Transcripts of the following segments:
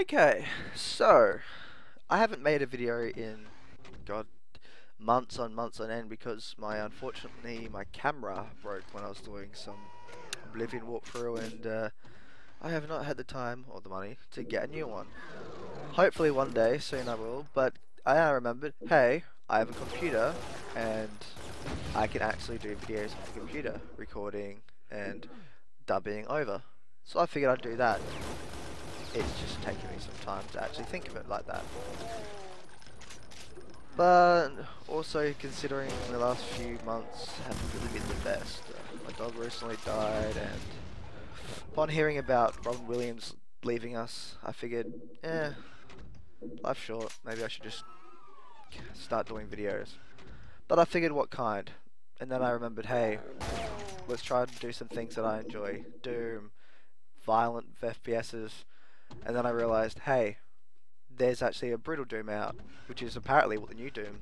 Okay, so I haven't made a video in God months on end because unfortunately my camera broke when I was doing some Oblivion walkthrough, and I have not had the time or the money to get a new one. Hopefully one day soon I will, but I now remembered, hey, I have a computer and I can actually do videos on the computer, recording and dubbing over. So I figured I'd do that. It's just taken me some time to actually think of it like that. But also considering the last few months haven't really been the best. My dog recently died, and upon hearing about Robin Williams leaving us, I figured, life's short, maybe I should just start doing videos. But I figured what kind, and then I remembered, hey, let's try to do some things that I enjoy. Doom, violent FPSs, and then I realized, hey, there's actually a brutal Doom out, which is apparently what the new Doom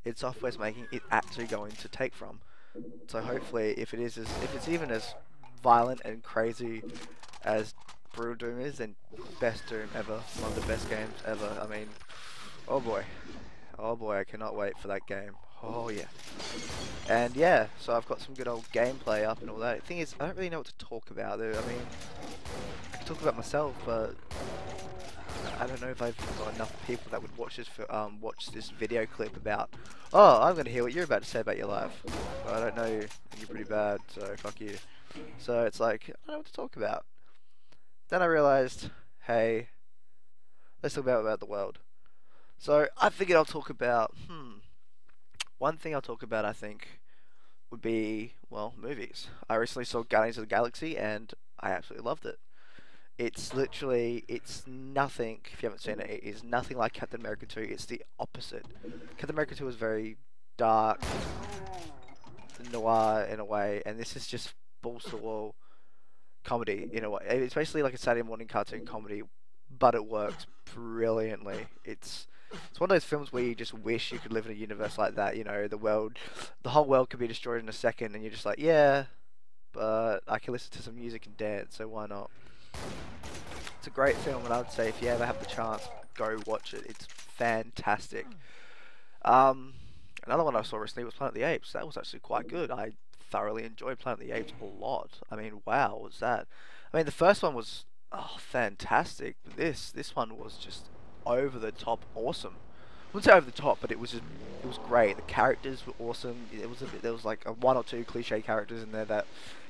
id Software's making it actually going to take from. So hopefully, if it's even as violent and crazy as brutal Doom is, then best Doom ever, one of the best games ever. I mean, oh boy, I cannot wait for that game. Oh yeah. And yeah, so I've got some good old gameplay up and all that. The thing is, I don't really know what to talk about. I mean, I can talk about myself, but I don't know if I've got enough people that would watch this video clip about, oh, I'm gonna hear what you're about to say about your life. But I don't know, you're pretty bad, so fuck you. So it's like, I don't know what to talk about. Then I realized, hey, let's talk about the world. So I figured I'll talk about, one thing I'll talk about, I think, would be, well, movies. I recently saw Guardians of the Galaxy and I absolutely loved it. It's nothing, if you haven't seen it, it is nothing like Captain America 2, it's the opposite. Captain America 2 was very dark, noir in a way, and this is just balls to the wall comedy in a way. It's basically like a Saturday morning cartoon comedy, but it works brilliantly. It's one of those films where you just wish you could live in a universe like that, the whole world could be destroyed in a second, and you're just like, yeah, but I can listen to some music and dance, so why not? It's a great film, and I would say if you ever have the chance, go watch it. It's fantastic. Um, Another one I saw recently was Planet of the Apes. That was actually quite good. I thoroughly enjoyed Planet of the Apes a lot. I mean, wow, was that? I mean, the first one was fantastic. But this one was just over the top awesome. I wouldn't say over the top, but it was great. The characters were awesome. There was like one or two cliche characters in there that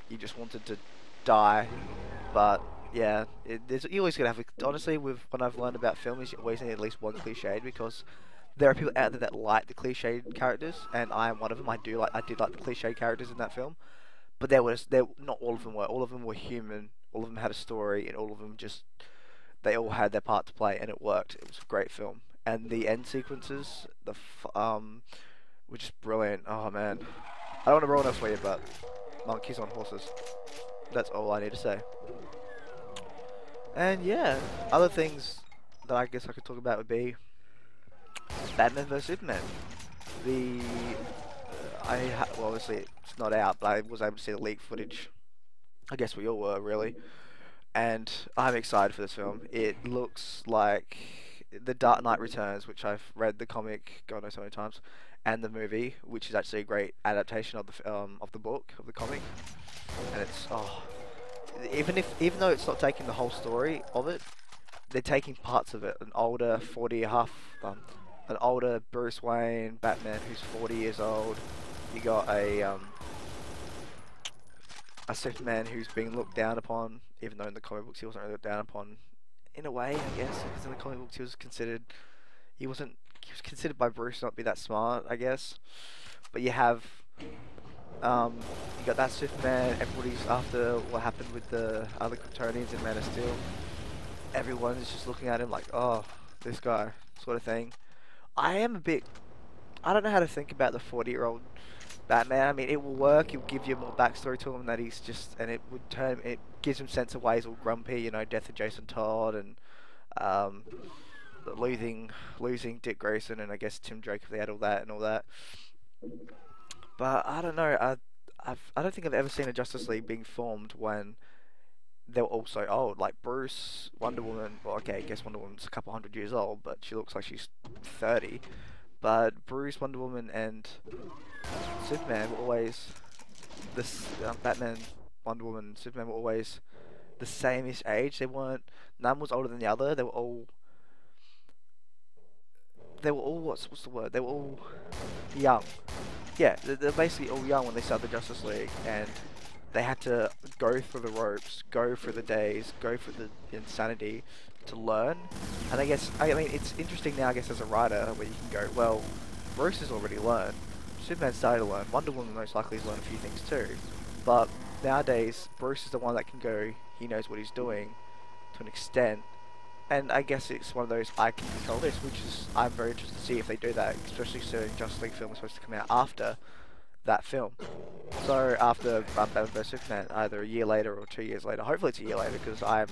you just wanted to die, but yeah, you always gotta have honestly, with when I've learned about films, you always need at least one cliched, because there are people out there that like the cliched characters, and I am one of them. I did like the cliched characters in that film, but there not all of them were. All of them were human. All of them had a story, and all of them just they all had their part to play, and it worked. It was a great film, and the end sequences, were just brilliant. Oh man, I don't want to ruin it for you, but monkeys on horses. That's all I need to say. And yeah, other things that I guess I could talk about would be Batman vs Superman. The well, obviously it's not out, but I was able to see the leaked footage. I guess we all were really, and I'm excited for this film. It looks like the Dark Knight Returns, which I've read the comic God knows how many times, and the movie, which is actually a great adaptation of the book of the comic, and it's even though it's not taking the whole story of it, they're taking parts of it. An older Bruce Wayne Batman who's 40 years old. You got a Superman who's being looked down upon, even though in the comic books he wasn't really looked down upon. In a way, I guess, because in the comic books he was considered by Bruce not to be that smart, I guess. But you have you got that Superman. Everybody's after what happened with the other Kryptonians in Man of Steel. Everyone is just looking at him like, oh, this guy, sort of thing. I don't know how to think about the 40-year-old Batman. I mean, it will work. It will give you more backstory to him that it gives him sense of why he's all grumpy. Death of Jason Todd and um, losing Dick Grayson and I guess Tim Drake if they had all that and all that. But I don't know. I don't think I've ever seen a Justice League being formed when they were all so old. Like Bruce, Wonder Woman. Well, okay, I guess Wonder Woman's a couple hundred years old, but she looks like she's 30. But Bruce, Wonder Woman, and Superman were always this. Batman, Wonder Woman, Superman were always the same-ish age. They weren't. None was older than the other. They were all. They were all. What's the word? They were all young. Yeah, they're basically all young when they started the Justice League, and they had to go through the ropes, go through the days, go through the insanity to learn. And I mean, it's interesting now, I guess, as a writer, where you can go, well, Bruce has already learned, Superman started to learn, Wonder Woman most likely has learned a few things too. But nowadays, Bruce is the one that can go, he knows what he's doing to an extent. And I guess it's one of those, I can control this, which is, I'm very interested to see if they do that, especially certain Justice League film is supposed to come out after that film. So after Batman vs Superman, either a year later or 2 years later. Hopefully it's a year later, because I'm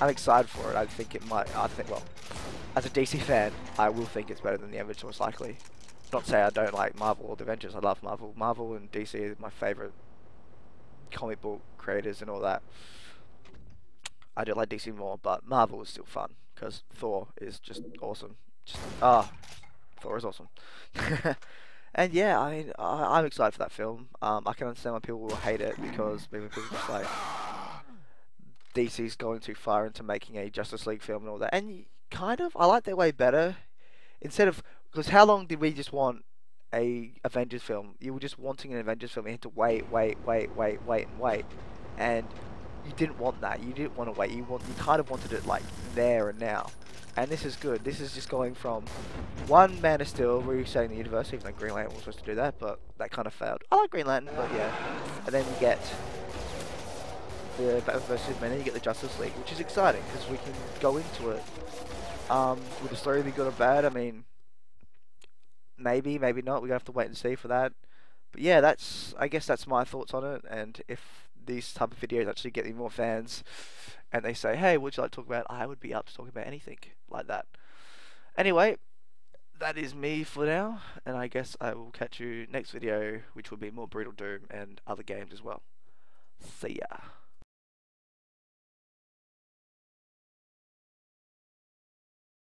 excited for it. I think it might. Well, as a DC fan, I will think it's better than the Avengers most likely. Not to say I don't like Marvel or the Avengers. I love Marvel. Marvel and DC are my favorite comic book creators and all that. I do like DC more, but Marvel is still fun because Thor is just awesome. Thor is awesome. And yeah, I mean, I'm excited for that film. I can understand why people will hate it because maybe people just like DC's going too far into making a Justice League film and all that. And kind of, I like that way better. Instead of, because how long did we just want a Avengers film? You were just wanting an Avengers film. You had to wait, and wait, and you didn't want that. You didn't want to wait. You kind of wanted it like there and now. And this is good. This is just going from one Man of Steel resetting the universe, even though Green Lantern was supposed to do that, but that kind of failed. I like Green Lantern, but yeah. And then you get the Batman vs Superman, and you get the Justice League, which is exciting because we can go into it. Will the story be good or bad? I mean, maybe, maybe not. We're gonna have to wait and see for that. But yeah, I guess that's my thoughts on it. And if these type of videos actually get me more fans, and they say, hey, what would you like to talk about? I would be up to talk about anything like that. Anyway, that is me for now, and I guess I will catch you next video, which will be more Brutal Doom and other games as well. See ya.